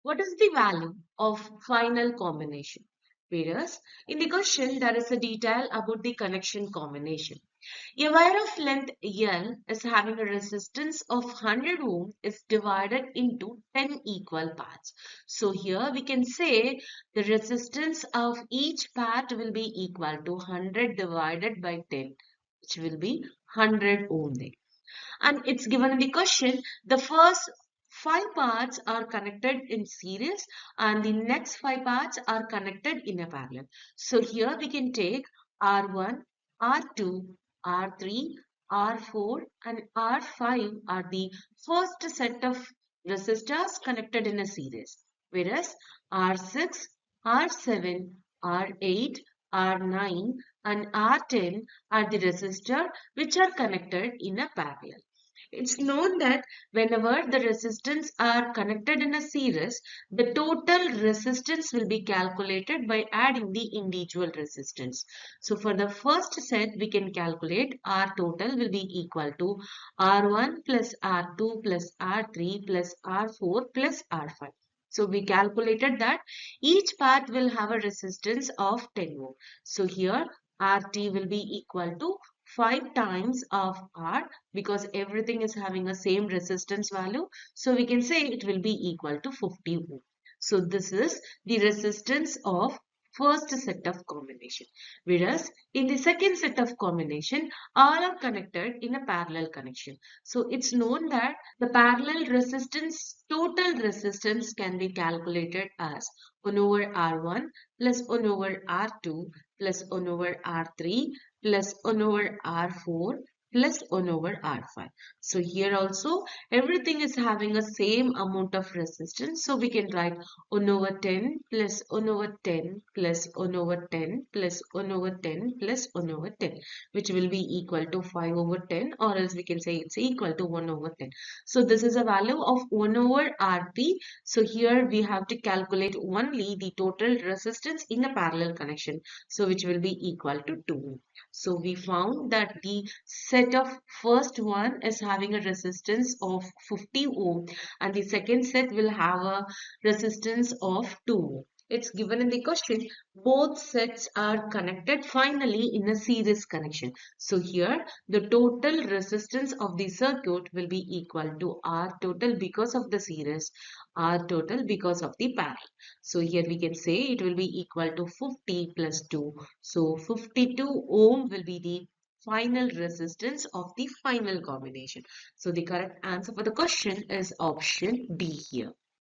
What is the value of final combination? Whereas in the question there is a detail about the connection combination. A wire of length L is having a resistance of 100 ohm is divided into 10 equal parts. So here we can say the resistance of each part will be equal to 100 divided by 10, which will be 100 ohm there. And it's given in the question, the first 5 parts are connected in series and the next 5 parts are connected in a parallel. So here we can take R1, R2, R3, R4 and R5 are the first set of resistors connected in a series, whereas R6, R7, R8, R9 and R10 are the resistors which are connected in a parallel. It's known that whenever the resistance are connected in a series, the total resistance will be calculated by adding the individual resistance. So for the first set, we can calculate R total will be equal to R1 plus R2 plus R3 plus R4 plus R5. So we calculated that each part will have a resistance of 10 ohm. So here RT will be equal to 5 times of R because everything is having a same resistance value. So we can say it will be equal to 50 ohm. So this is the resistance of first set of combination. Whereas in the second set of combination, all are connected in a parallel connection. So it's known that the parallel resistance, total resistance can be calculated as 1 over R1 plus 1 over R2 plus 1 over R3 plus 1 over R4 plus 1 over R5. So here also everything is having a same amount of resistance. So we can write 1 over 10 plus 1 over 10 plus 1 over 10 plus 1 over 10 plus 1 over 10, which will be equal to 5 over 10, or else we can say it's equal to 1 over 10. So this is a value of 1 over Rp. So here we have to calculate only the total resistance in a parallel connection. So which will be equal to 2. So we found that the set of first one is having a resistance of 50 ohm and the second set will have a resistance of 2 ohm. It's given in the question, both sets are connected finally in a series connection. So here the total resistance of the circuit will be equal to R total because of the series, R total because of the parallel. So here we can say it will be equal to 50 plus 2. So 52 ohm will be the final resistance of the final combination. So the correct answer for the question is option B here.